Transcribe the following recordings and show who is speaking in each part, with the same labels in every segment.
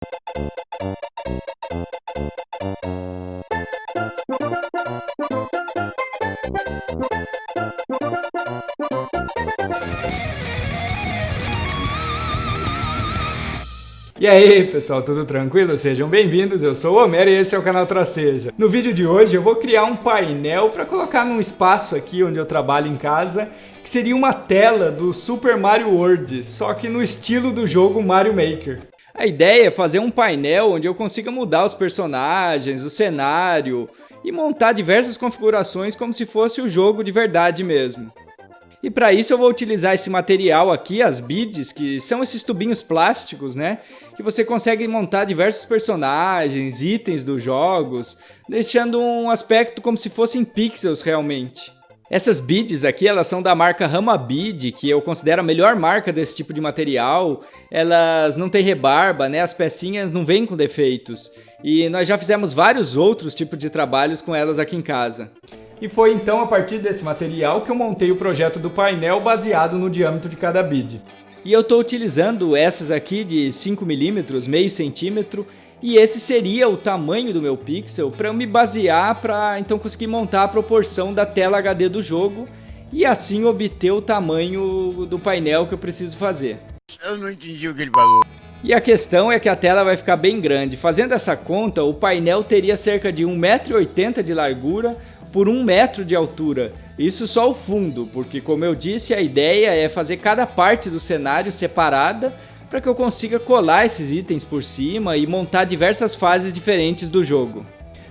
Speaker 1: E aí pessoal, tudo tranquilo? Sejam bem-vindos, eu sou o Homero e esse é o canal Traceja. No vídeo de hoje eu vou criar um painel para colocar num espaço aqui onde eu trabalho em casa, que seria uma tela do Super Mario World, só que no estilo do jogo Mario Maker. A ideia é fazer um painel onde eu consiga mudar os personagens, o cenário e montar diversas configurações como se fosse o jogo de verdade mesmo. E para isso eu vou utilizar esse material aqui, as beads, que são esses tubinhos plásticos, né? Que você consegue montar diversos personagens, itens dos jogos, deixando um aspecto como se fossem pixels realmente. Essas beads aqui, elas são da marca Rama Bead, que eu considero a melhor marca desse tipo de material. Elas não têm rebarba, né? As pecinhas não vêm com defeitos. E nós já fizemos vários outros tipos de trabalhos com elas aqui em casa. E foi então a partir desse material que eu montei o projeto do painel baseado no diâmetro de cada bead. E eu estou utilizando essas aqui de 5 mm, meio centímetro, e esse seria o tamanho do meu pixel para eu me basear para então conseguir montar a proporção da tela HD do jogo e assim obter o tamanho do painel que eu preciso fazer.
Speaker 2: Eu não entendi o que ele falou.
Speaker 1: E a questão é que a tela vai ficar bem grande. Fazendo essa conta, o painel teria cerca de 1,80 m de largura por 1 metro de altura. Isso só o fundo, porque como eu disse, a ideia é fazer cada parte do cenário separada para que eu consiga colar esses itens por cima e montar diversas fases diferentes do jogo.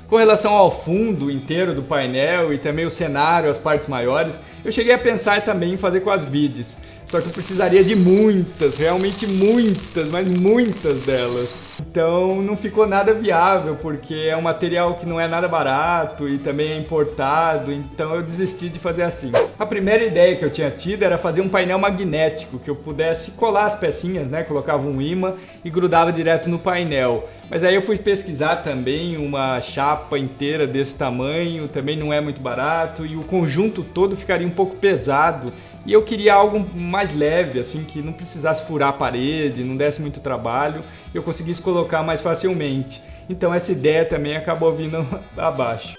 Speaker 1: Com relação ao fundo inteiro do painel e também o cenário, as partes maiores, eu cheguei a pensar também em fazer com as beads. Só que eu precisaria de muitas, realmente muitas, mas muitas delas. Então não ficou nada viável, porque é um material que não é nada barato e também é importado, então eu desisti de fazer assim. A primeira ideia que eu tinha tido era fazer um painel magnético, que eu pudesse colar as pecinhas, né? Colocava um ímã e grudava direto no painel. Mas aí eu fui pesquisar também uma chapa inteira desse tamanho, também não é muito barato e o conjunto todo ficaria um pouco pesado. E eu queria algo mais leve, assim, que não precisasse furar a parede, não desse muito trabalho, e eu conseguisse colocar mais facilmente. Então essa ideia também acabou vindo abaixo.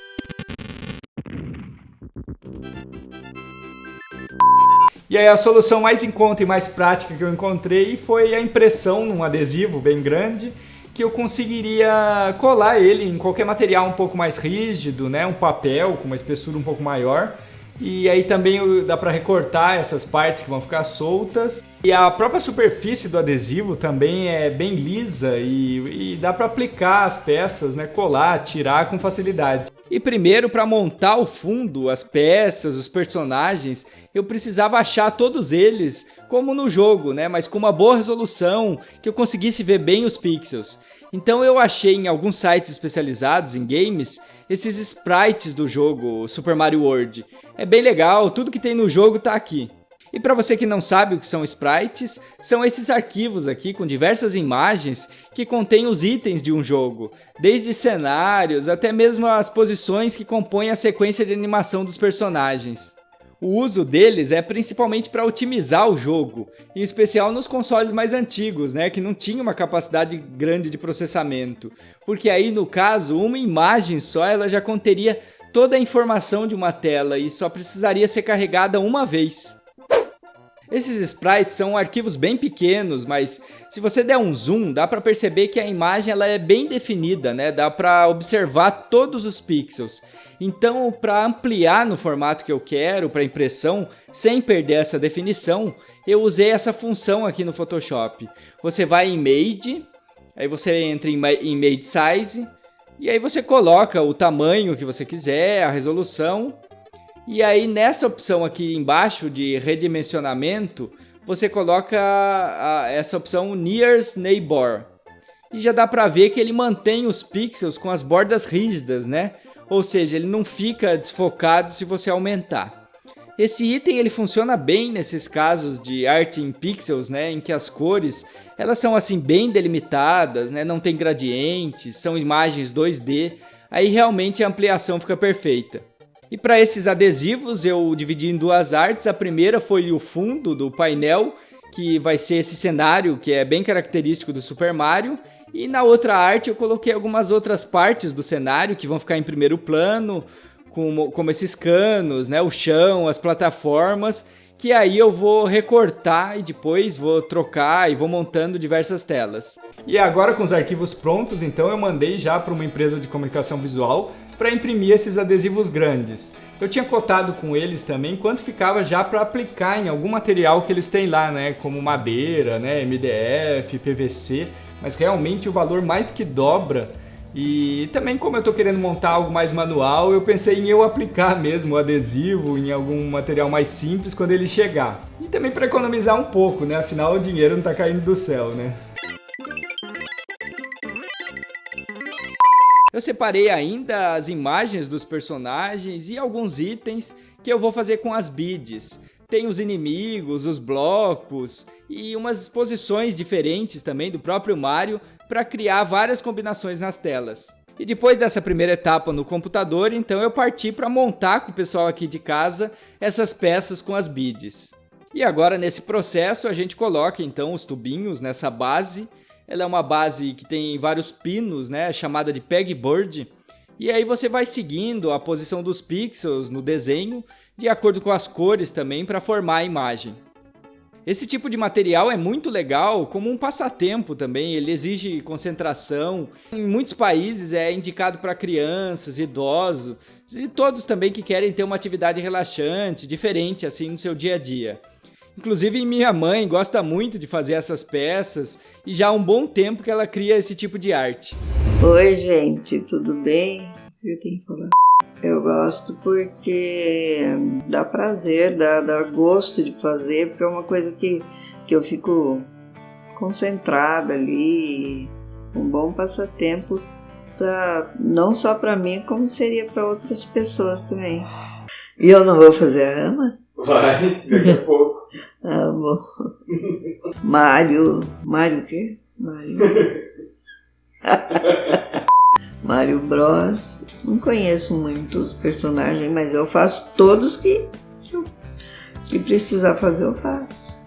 Speaker 1: E aí a solução mais em conta e mais prática que eu encontrei foi a impressão num adesivo bem grande, que eu conseguiria colar ele em qualquer material um pouco mais rígido, né? Um papel com uma espessura um pouco maior. E aí também dá para recortar essas partes que vão ficar soltas. E a própria superfície do adesivo também é bem lisa e dá para aplicar as peças, né? Colar, tirar com facilidade. E primeiro, para montar o fundo, as peças, os personagens, eu precisava achar todos eles como no jogo, né? Mas com uma boa resolução, que eu conseguisse ver bem os pixels. Então eu achei em alguns sites especializados em games esses sprites do jogo Super Mario World. É bem legal, tudo que tem no jogo tá aqui. E para você que não sabe o que são sprites, são esses arquivos aqui com diversas imagens que contêm os itens de um jogo, desde cenários até mesmo as posições que compõem a sequência de animação dos personagens. O uso deles é principalmente para otimizar o jogo, em especial nos consoles mais antigos, né, que não tinham uma capacidade grande de processamento, porque aí no caso uma imagem só ela já conteria toda a informação de uma tela e só precisaria ser carregada uma vez. Esses sprites são arquivos bem pequenos, mas se você der um zoom, dá para perceber que a imagem ela é bem definida, né? Dá para observar todos os pixels. Então, para ampliar no formato que eu quero, para impressão, sem perder essa definição, eu usei essa função aqui no Photoshop. Você vai em Made, aí você entra em Made Size, e aí você coloca o tamanho que você quiser, a resolução. E aí nessa opção aqui embaixo de redimensionamento, você coloca essa opção Nearest Neighbor. E já dá para ver que ele mantém os pixels com as bordas rígidas, né? Ou seja, ele não fica desfocado se você aumentar. Esse item ele funciona bem nesses casos de arte em pixels, né? Em que as cores elas são assim bem delimitadas, né? Não tem gradientes, são imagens 2D. Aí realmente a ampliação fica perfeita. E para esses adesivos eu dividi em duas artes. A primeira foi o fundo do painel, que vai ser esse cenário que é bem característico do Super Mario. E na outra arte eu coloquei algumas outras partes do cenário que vão ficar em primeiro plano, como esses canos, né, o chão, as plataformas, que aí eu vou recortar e depois vou trocar e vou montando diversas telas. E agora com os arquivos prontos, então eu mandei já para uma empresa de comunicação visual para imprimir esses adesivos grandes. Eu tinha cotado com eles também quanto ficava já para aplicar em algum material que eles têm lá, né, como madeira, né, MDF, PVC, mas realmente o valor mais que dobra. E também, como eu estou querendo montar algo mais manual, eu pensei em eu aplicar mesmo o adesivo em algum material mais simples quando ele chegar. E também para economizar um pouco, né? Afinal, o dinheiro não está caindo do céu, né? Eu separei ainda as imagens dos personagens e alguns itens que eu vou fazer com as beads. Tem os inimigos, os blocos e umas posições diferentes também do próprio Mario para criar várias combinações nas telas. E depois dessa primeira etapa no computador, então eu parti para montar com o pessoal aqui de casa essas peças com as beads. E agora nesse processo a gente coloca então os tubinhos nessa base. Ela é uma base que tem vários pinos, né, chamada de pegboard. E aí você vai seguindo a posição dos pixels no desenho, de acordo com as cores também, para formar a imagem. Esse tipo de material é muito legal como um passatempo também, ele exige concentração. Em muitos países é indicado para crianças, idosos e todos também que querem ter uma atividade relaxante, diferente assim no seu dia a dia. Inclusive minha mãe gosta muito de fazer essas peças e já há um bom tempo que ela cria esse tipo de arte.
Speaker 3: Oi gente, tudo bem? Eu tenho que falar. Eu gosto porque dá prazer, dá gosto de fazer, porque é uma coisa que eu fico concentrada ali, um bom passatempo, não só para mim, como seria para outras pessoas também. E eu não vou fazer a Rama?
Speaker 4: Vai, daqui a pouco.
Speaker 3: Ah, bom. Mário o quê? Mario Bros. Não conheço muitos personagens, mas eu faço todos que precisar fazer, eu faço.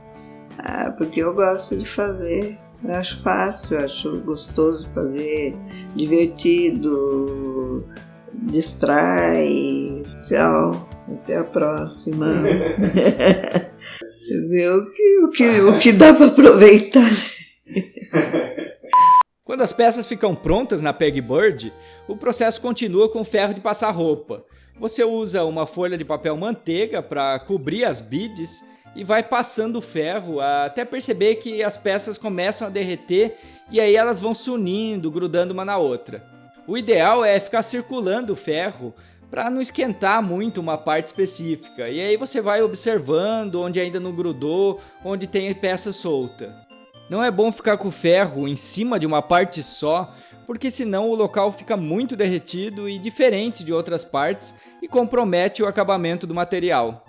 Speaker 3: Porque eu gosto de fazer. Eu acho fácil, eu acho gostoso de fazer, divertido, distrai. Tchau, até a próxima. Você vê o que dá para aproveitar.
Speaker 1: Quando as peças ficam prontas na pegboard, o processo continua com ferro de passar roupa. Você usa uma folha de papel manteiga para cobrir as beads e vai passando o ferro até perceber que as peças começam a derreter e aí elas vão se unindo, grudando uma na outra. O ideal é ficar circulando o ferro para não esquentar muito uma parte específica, e aí você vai observando onde ainda não grudou, onde tem peça solta. Não é bom ficar com o ferro em cima de uma parte só, porque senão o local fica muito derretido e diferente de outras partes e compromete o acabamento do material.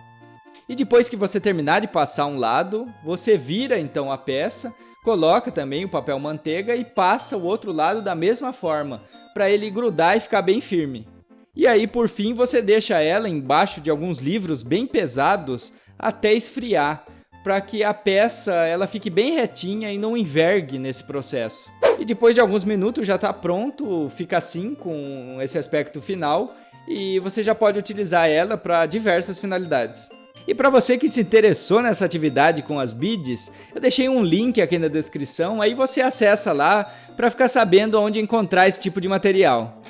Speaker 1: E depois que você terminar de passar um lado, você vira então a peça, coloca também o papel manteiga e passa o outro lado da mesma forma, para ele grudar e ficar bem firme. E aí por fim você deixa ela embaixo de alguns livros bem pesados até esfriar, para que a peça ela fique bem retinha e não envergue nesse processo. E depois de alguns minutos já está pronto, fica assim com esse aspecto final e você já pode utilizar ela para diversas finalidades. E para você que se interessou nessa atividade com as beads, eu deixei um link aqui na descrição, aí você acessa lá para ficar sabendo onde encontrar esse tipo de material.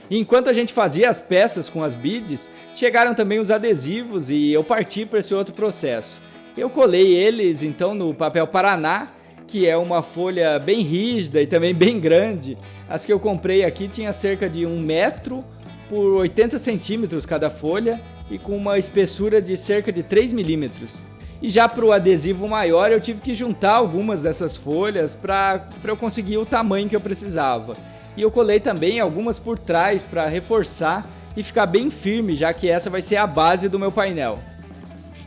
Speaker 1: E enquanto a gente fazia as peças com as beads, chegaram também os adesivos e eu parti para esse outro processo. Eu colei eles então no papel Paraná, que é uma folha bem rígida e também bem grande. As que eu comprei aqui tinha cerca de 1 metro por 80 centímetros cada folha e com uma espessura de cerca de 3 milímetros. E já para o adesivo maior eu tive que juntar algumas dessas folhas para eu conseguir o tamanho que eu precisava. E eu colei também algumas por trás para reforçar e ficar bem firme, já que essa vai ser a base do meu painel.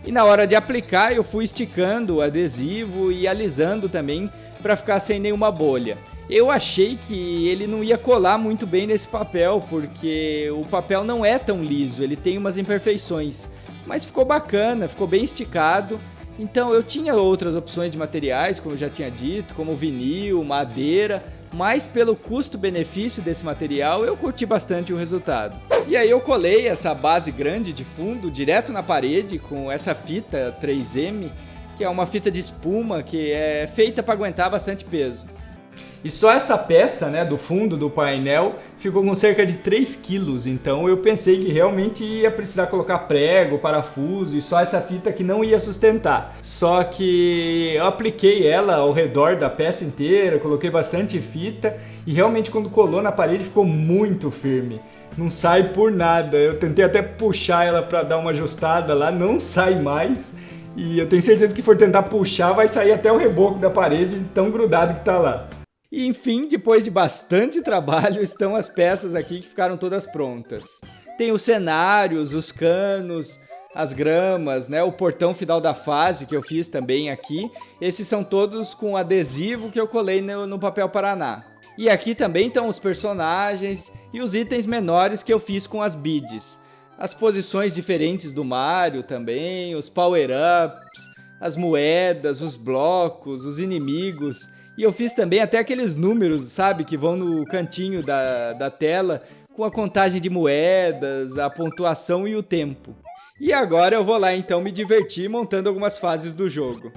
Speaker 1: E na hora de aplicar eu fui esticando o adesivo e alisando também para ficar sem nenhuma bolha. Eu achei que ele não ia colar muito bem nesse papel, porque o papel não é tão liso, ele tem umas imperfeições. Mas ficou bacana, ficou bem esticado. Então eu tinha outras opções de materiais, como eu já tinha dito, como vinil, madeira, mas pelo custo-benefício desse material eu curti bastante o resultado. E aí eu colei essa base grande de fundo direto na parede com essa fita 3M, que é uma fita de espuma que é feita para aguentar bastante peso. E só essa peça, né, do fundo do painel ficou com cerca de 3 quilos, então eu pensei que realmente ia precisar colocar prego, parafuso e só essa fita que não ia sustentar. Só que eu apliquei ela ao redor da peça inteira, coloquei bastante fita e realmente quando colou na parede ficou muito firme. Não sai por nada, eu tentei até puxar ela para dar uma ajustada lá, não sai mais. E eu tenho certeza que for tentar puxar vai sair até o reboco da parede, tão grudado que tá lá. E enfim, depois de bastante trabalho, estão as peças aqui que ficaram todas prontas. Tem os cenários, os canos, as gramas, né? O portão final da fase que eu fiz também aqui. Esses são todos com adesivo que eu colei no papel Paraná. E aqui também estão os personagens e os itens menores que eu fiz com as beads. As posições diferentes do Mario também, os power-ups, as moedas, os blocos, os inimigos. E eu fiz também até aqueles números, sabe, que vão no cantinho da tela com a contagem de moedas, a pontuação e o tempo. E agora eu vou lá então me divertir montando algumas fases do jogo.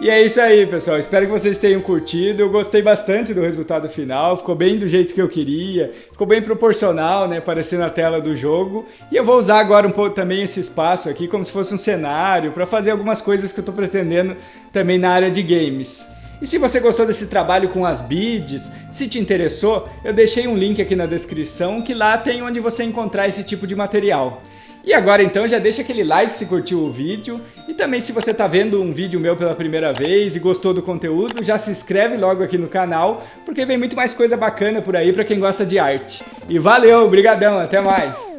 Speaker 1: E é isso aí, pessoal. Espero que vocês tenham curtido. Eu gostei bastante do resultado final. Ficou bem do jeito que eu queria. Ficou bem proporcional, né? Aparecendo na tela do jogo. E eu vou usar agora um pouco também esse espaço aqui como se fosse um cenário para fazer algumas coisas que eu estou pretendendo também na área de games. E se você gostou desse trabalho com as beads, se te interessou, eu deixei um link aqui na descrição que lá tem onde você encontrar esse tipo de material. E agora então já deixa aquele like se curtiu o vídeo e também se você está vendo um vídeo meu pela primeira vez e gostou do conteúdo, já se inscreve logo aqui no canal, porque vem muito mais coisa bacana por aí para quem gosta de arte. E valeu, brigadão, até mais!